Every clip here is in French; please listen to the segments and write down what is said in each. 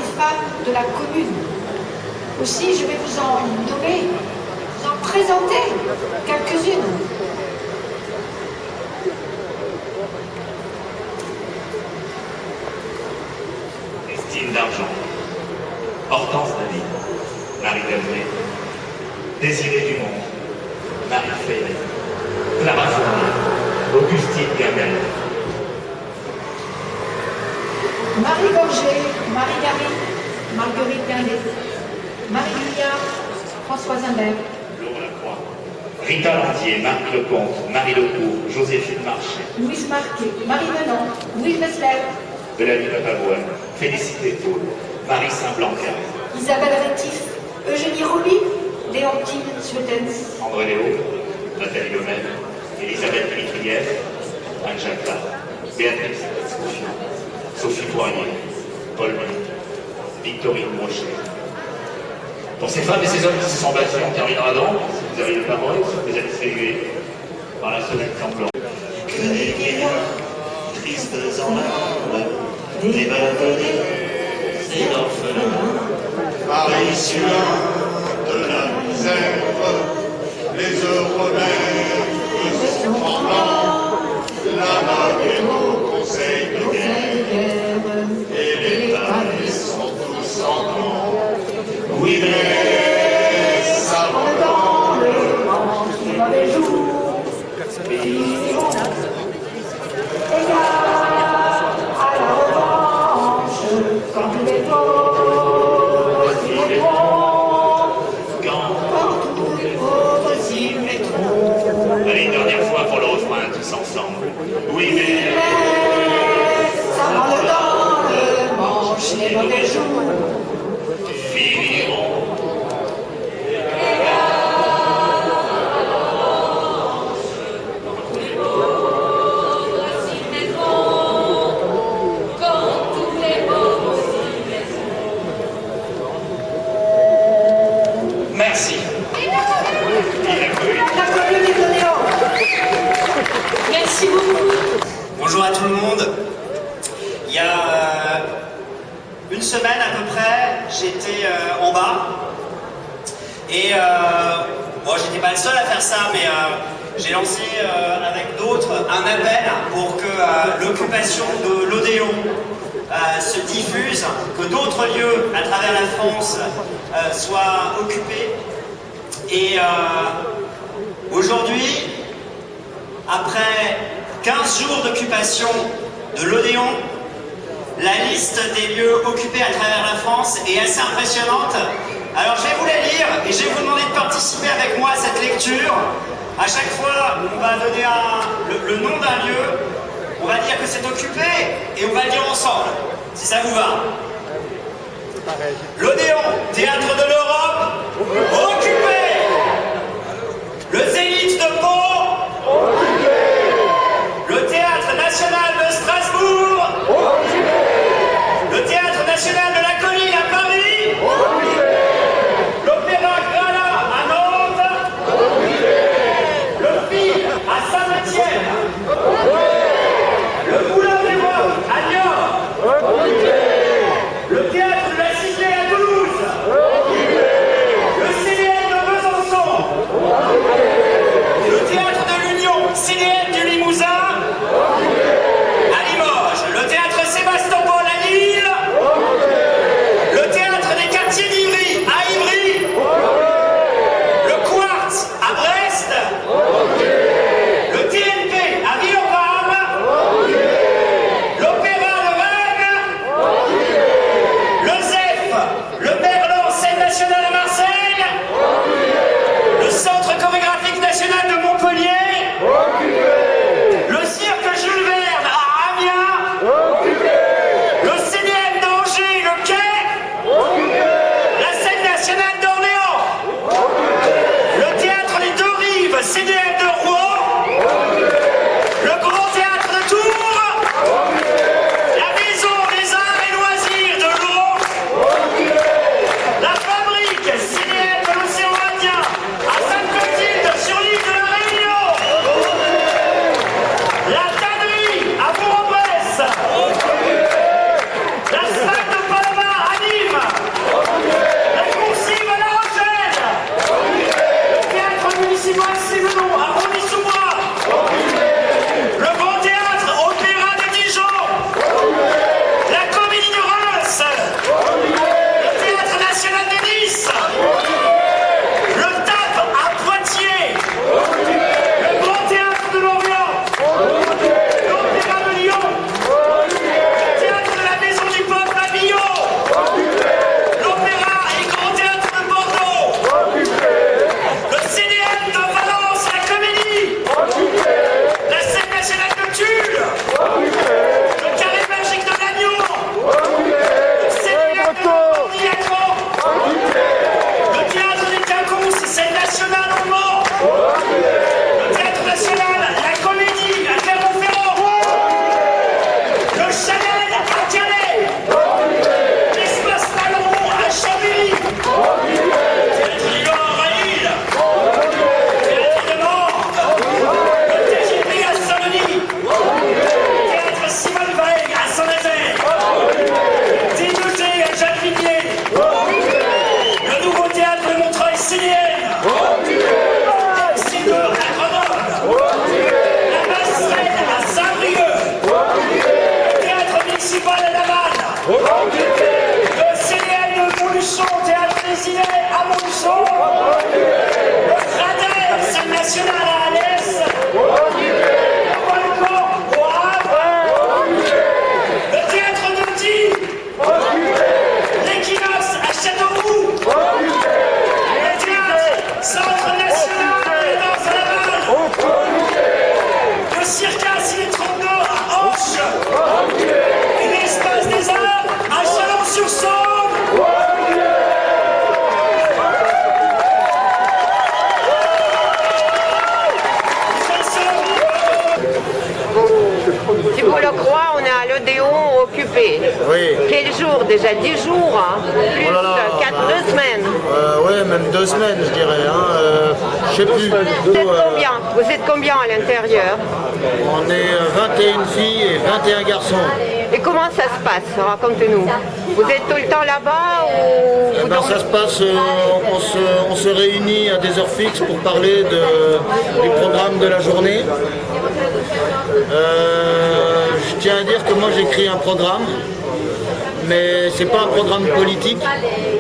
et femmes de la commune. Aussi, je vais vous en nommer, vous en présenter quelques-unes. Christine d'Argent, Hortense David, Marie Delmé, Désirée Dumont, Marie Ferré, Clara Fournier, Augustine Gamel, Marie Gorgé, Marie Gary, Marguerite Guindet, Marie Guillard, Françoise Imbert, Laure Lacroix, Rita Landier, Marc Lecomte, Marie Lecourt, Joséphine Marché, Louise Marquet, Marie Menon, Louise Mesler, Bellamy Papavoine, Félicité Paul, Marie Saint-Blanca, Isabelle Rétif, Eugénie Rouly, Léontine Suetens, André Léo, Nathalie Lemel, Elisabeth Dimitrieff, Anne Jacquard, Béatrice Escoffion, Sophie Poirier, Paul Meunier, Victorine Brochet. Pour ces femmes et ces hommes qui se sont battus, on terminera donc, si vous avez la parole, si vous êtes salués par la sonnette tremblante. Que les vieillards, tristes en larmes, les barbelés et l'orphelin, Paris suant de la misère, les Européens sont tremblants, la mode est au conseil de guerre, et les palais sont tous en camp. Oui, mais ça va dans le manche, les mauvais jours, finiront. Et là, à la revanche, quand il est beau, il est bon, quand tous les pauvres s'y mettront. Allez, une dernière fois pour le refrain, tous ensemble. Oui, mais... Ça rentre dans le manche, les mauvais jours. Finiront. Merci. Merci beaucoup. Bonjour à tout le monde. Il y a une semaine à peu près, j'étais en bas et bon, j'étais pas le seul à faire ça, mais j'ai lancé avec d'autres un appel pour que l'occupation de l'Odéon se diffuse, que d'autres lieux à travers la France soient occupés. Et aujourd'hui, après 15 jours d'occupation de l'Odéon, la liste des lieux occupés à travers la France est assez impressionnante. Alors je vais vous la lire et je vais vous demander de participer avec moi à cette lecture. À chaque fois, on va donner le nom d'un lieu, on va dire que c'est occupé et on va le dire ensemble, si ça vous va. L'Odéon, théâtre de l'Europe, occupé. Le Zénith de Pau, occupé. Le Théâtre National de Strasbourg, occupé. Le Théâtre National de la Colline à Paris, occupé. L'Opéra Grala à Nantes, occupé. Le Phil à Saint-Étienne, occupé. Le Moulin des Bois à Niort, occupé. Le Théâtre de la Cité à Toulouse, occupé. Le CDR l'Odéon occupé. Oui. Quel jour déjà? 10 jours, hein? Plus Oh là là, 2 semaines. Ouais, même 2 semaines, je dirais. Hein. Je sais plus. Vous êtes combien? Vous êtes combien à l'intérieur? On est 21 filles et 21 garçons. Et comment ça se passe? Racontez-nous. Vous êtes tout le temps là-bas ou vous dormez? Ça se passe, on se réunit à des heures fixes pour parler du programme de la journée. Je tiens à dire que moi j'écris un programme, mais c'est pas un programme politique,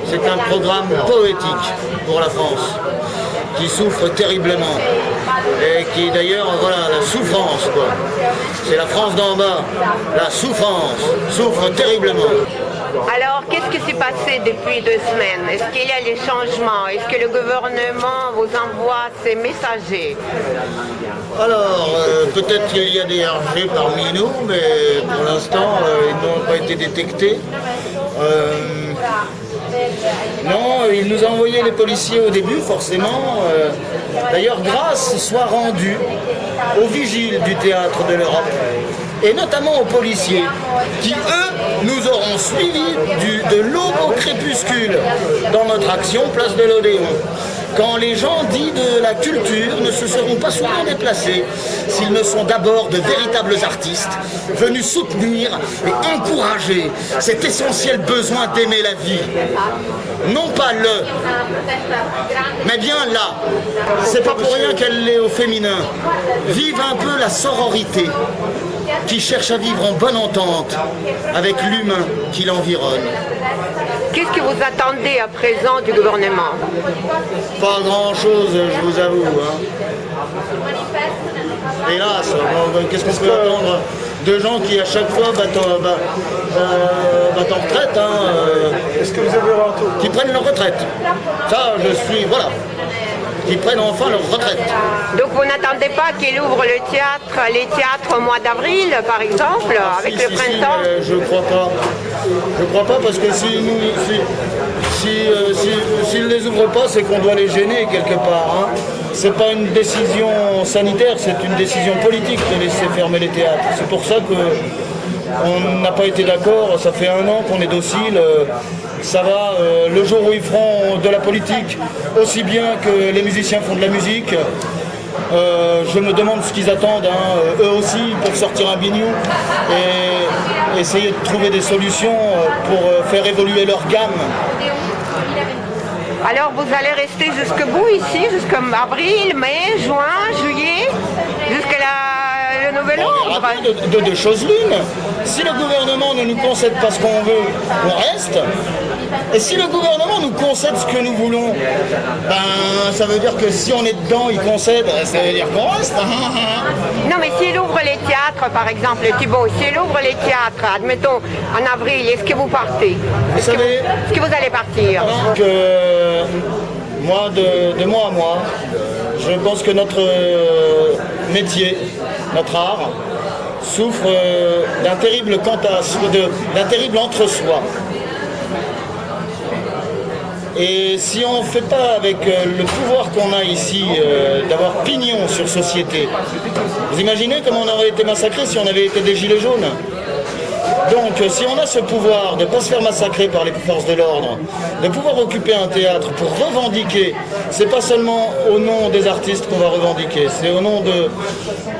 c'est un programme poétique pour la France, qui souffre terriblement. Et qui d'ailleurs, voilà, la souffrance, quoi. C'est la France d'en bas, la souffrance, souffre terriblement. Alors, qu'est-ce qui s'est passé depuis 2 semaines? Est-ce qu'il y a des changements? Est-ce que le gouvernement vous envoie ses messagers? Alors, peut-être qu'il y a des RG parmi nous, mais pour l'instant, ils n'ont pas été détectés. Non, il nous a envoyé les policiers au début, forcément. D'ailleurs, grâce soit rendue aux vigiles du théâtre de l'Europe, et notamment aux policiers, qui, eux, nous auront suivis de l'aube au crépuscule dans notre action Place de l'Odéon. Quand les gens dits de la culture ne se seront pas souvent déplacés s'ils ne sont d'abord de véritables artistes venus soutenir et encourager cet essentiel besoin d'aimer la vie. Non pas le, mais bien là. C'est pas pour rien qu'elle l'est au féminin. Vive un peu la sororité qui cherche à vivre en bonne entente avec l'humain qui l'environne. Qu'est-ce que vous attendez à présent du gouvernement? Pas grand-chose, je vous avoue. Hein. Hélas, qu'est-ce qu'on peut attendre de gens qui à chaque fois battent en retraite, hein, Est-ce que vous avez un retour? qui prennent leur retraite. Ça, je suis, voilà, qui prennent enfin leur retraite. Donc vous n'attendez pas qu'il ouvre les théâtres au mois d'avril, par exemple, avec le printemps? Mais je crois pas. Je crois pas parce que s'ils ne les ouvrent pas, c'est qu'on doit les gêner quelque part. Hein. C'est pas une décision sanitaire, c'est une décision politique de laisser fermer les théâtres. C'est pour ça qu'on n'a pas été d'accord. Ça fait 1 an qu'on est docile. Ça va, le jour où ils feront de la politique aussi bien que les musiciens font de la musique, je me demande ce qu'ils attendent. Hein. Eux aussi, ils peuvent sortir un bignou et essayer de trouver des solutions pour faire évoluer leur gamme. Alors vous allez rester jusqu'au bout ici, jusqu'à avril, mai, juin, juillet, jusqu'à le nouvel ordre? De 2 choses l'une. Si le gouvernement ne nous concède pas ce qu'on veut, on reste. Et si le gouvernement nous concède ce que nous voulons, ben ça veut dire que si on est dedans, il concède, ça veut dire qu'on reste. Non, mais s'il ouvre les théâtres, par exemple, Thibault, s'il ouvre les théâtres, admettons, en avril, est-ce que vous partez? Est-ce que vous allez partir? Donc, moi, de mois à mois, je pense que notre métier, notre art, souffre d'un terrible d'un terrible entre-soi. Et si on ne fait pas avec le pouvoir qu'on a ici, d'avoir pignon sur société, vous imaginez comment on aurait été massacré si on avait été des gilets jaunes? Donc si on a ce pouvoir de ne pas se faire massacrer par les forces de l'ordre, de pouvoir occuper un théâtre pour revendiquer, c'est pas seulement au nom des artistes qu'on va revendiquer, c'est au nom de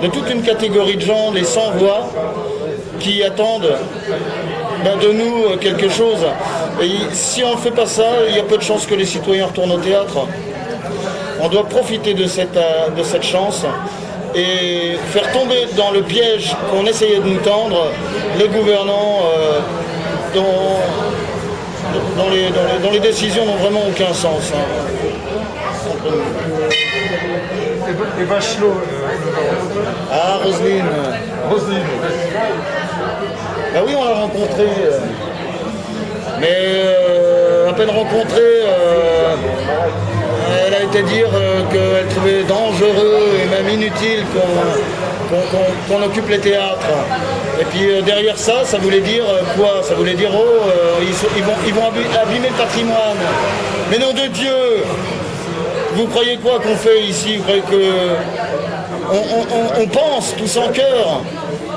toute une catégorie de gens, les sans-voix, qui attendent de nous quelque chose. Et si on ne fait pas ça, il y a peu de chances que les citoyens retournent au théâtre. On doit profiter de cette chance et faire tomber dans le piège qu'on essayait de nous tendre les gouvernants dont les décisions n'ont vraiment aucun sens. Hein. Et Bachelot Ah, Roselyne. Ben oui, on l'a rencontrée. Mais à peine rencontrée, elle a été dire qu'elle trouvait dangereux et même inutile qu'on occupe les théâtres. Et puis derrière ça, ça voulait dire quoi? Ça voulait dire ils vont abîmer le patrimoine. Mais nom de Dieu! Vous croyez quoi qu'on fait ici? Vous croyez que on pense tous en cœur?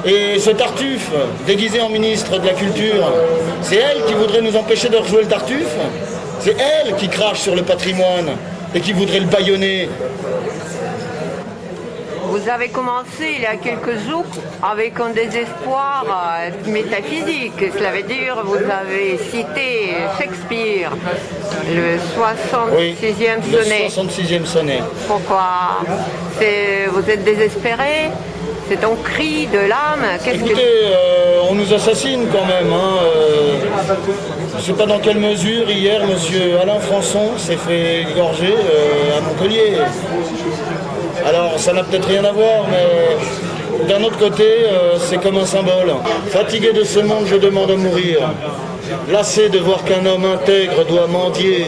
Et ce Tartuffe, déguisé en ministre de la Culture, c'est elle qui voudrait nous empêcher de rejouer le Tartuffe? C'est elle qui crache sur le patrimoine et qui voudrait le bâillonner. Vous avez commencé il y a quelques jours avec un désespoir métaphysique. Cela veut dire vous avez cité Shakespeare, le 66e sonnet. Le 66e sonnet. Pourquoi? Vous êtes désespéré? C'est un cri de l'âme? Écoutez, on nous assassine quand même. Je ne sais pas dans quelle mesure, hier, M. Alain Françon s'est fait égorger à Montpellier. Alors, ça n'a peut-être rien à voir, mais d'un autre côté, c'est comme un symbole. Fatigué de ce monde, je demande à mourir. Lassé de voir qu'un homme intègre doit mendier,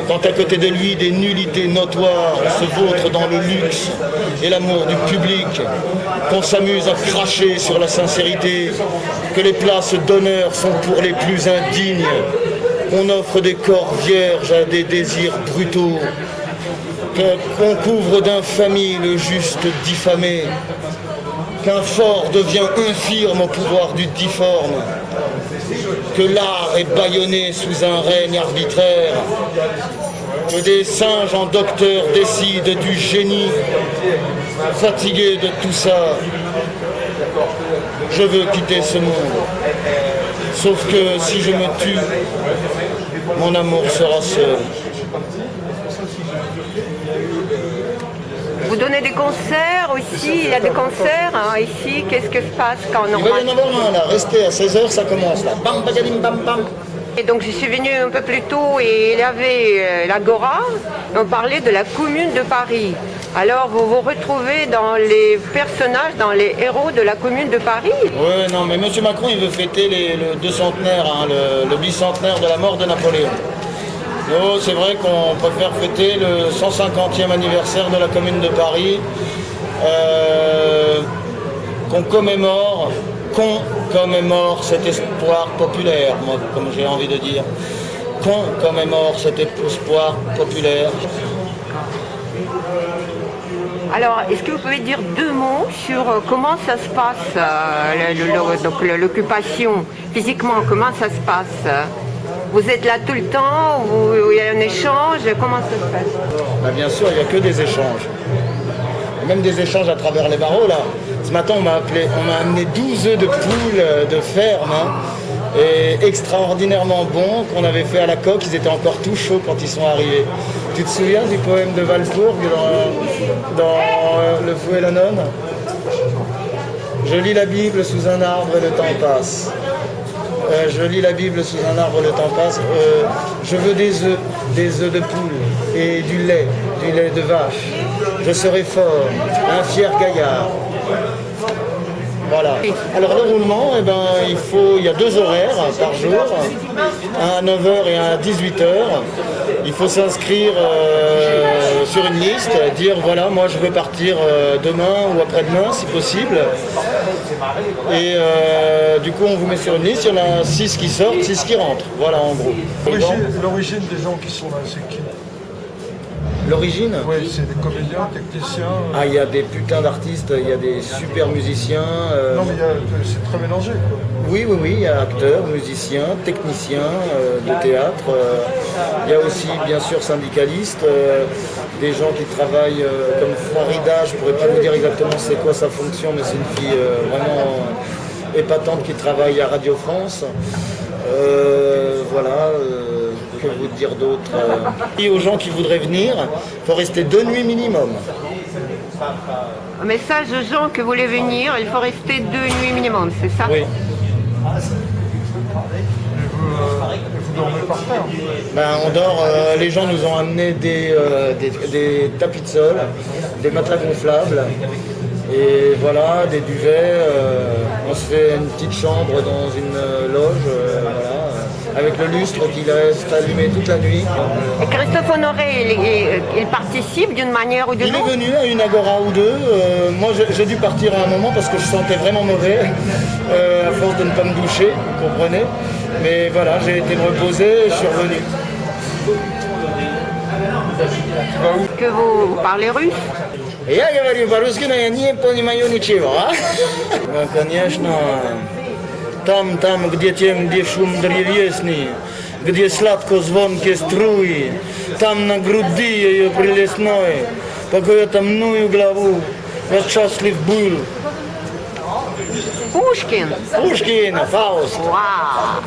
quand à côté de lui des nullités notoires se vautrent dans le luxe et l'amour du public, qu'on s'amuse à cracher sur la sincérité, que les places d'honneur sont pour les plus indignes, qu'on offre des corps vierges à des désirs brutaux, qu'on couvre d'infamie le juste diffamé, qu'un fort devient infirme au pouvoir du difforme, que l'art est bâillonné sous un règne arbitraire, que des singes en docteurs décident du génie. Fatigué de tout ça, je veux quitter ce monde. Sauf que si je me tue, mon amour sera seul. Vous donnez des concerts aussi, il y a des concerts ici, qu'est-ce que se passe quand on... Il va y en avoir un là, restez à 16h, ça commence là. Bam, bagadim, bam, bam. Et donc je suis venue un peu plus tôt et il y avait l'Agora, on parlait de la Commune de Paris. Alors vous vous retrouvez dans les personnages, dans les héros de la Commune de Paris? Oui, non, mais M. Macron il veut fêter le 200-centenaire, le bicentenaire de la mort de Napoléon. Oh, c'est vrai qu'on préfère fêter le 150e anniversaire de la Commune de Paris, qu'on commémore cet espoir populaire, moi, comme j'ai envie de dire. Qu'on commémore cet espoir populaire. Alors, est-ce que vous pouvez dire deux mots sur comment ça se passe, donc l'occupation, physiquement, comment ça se passe? Vous êtes là tout le temps, il y a un échange, comment ça se passe? Bah bien sûr, il n'y a que des échanges. Même des échanges à travers les barreaux là. Ce matin on m'a amené 12 œufs de poule de ferme, et extraordinairement bons, qu'on avait fait à la coque, ils étaient encore tout chauds quand ils sont arrivés. Tu te souviens du poème de Walpurg dans Le Fou et la Nonne? Je lis la Bible sous un arbre et le temps passe. Je lis la Bible sous un arbre, le temps passe. Je veux des œufs de poule et du lait de vache. Je serai fort, un fier gaillard. Voilà. Alors le roulement, eh ben, il y a 2 horaires par jour, un à 9h et un à 18h. Il faut s'inscrire sur une liste, dire voilà, moi je veux partir demain ou après-demain si possible. Et du coup on vous met sur une liste, il y en a 6 qui sortent, 6 qui rentrent. Voilà en gros. L'origine des gens qui sont là, c'est qui? L'origine? Oui, c'est des comédiens, techniciens. Ah, il y a des putains d'artistes, il y a des super musiciens. Non, mais c'est très mélangé, quoi. Oui, il y a acteurs, musiciens, techniciens de théâtre. Il y a aussi, bien sûr, syndicalistes, des gens qui travaillent comme Farida. Je ne pourrais pas vous dire exactement c'est quoi sa fonction, mais c'est une fille vraiment épatante qui travaille à Radio France. Voilà. Que vous dire d'autre? Et aux gens qui voudraient venir, il faut rester 2 nuits minimum. Un message aux gens qui voulaient venir, il faut rester 2 nuits minimum, c'est ça? Oui. Et vous dormez par terre? Ben, on dort, les gens nous ont amené des tapis de sol, des matelas gonflables, et voilà, des duvets. On se fait une petite chambre dans une loge, voilà, avec le lustre qui reste allumé toute la nuit. Et Christophe Honoré, il participe d'une manière ou d'une autre? Il est venu à une agora ou deux. Moi, j'ai dû partir à un moment parce que je sentais vraiment mauvais, à force de ne pas me doucher, vous comprenez. Mais voilà, j'ai été me reposer et je suis revenu. Que vous parlez russe? Я говорю по-русски, но я не понимаю ничего, а? Ну, конечно, там, где шум древесный, где сладко-звонкие струи, там на груди ее прелестной, покоя темную главу, я счастлив был. Пушкин? Пушкин, Фауст. Вау!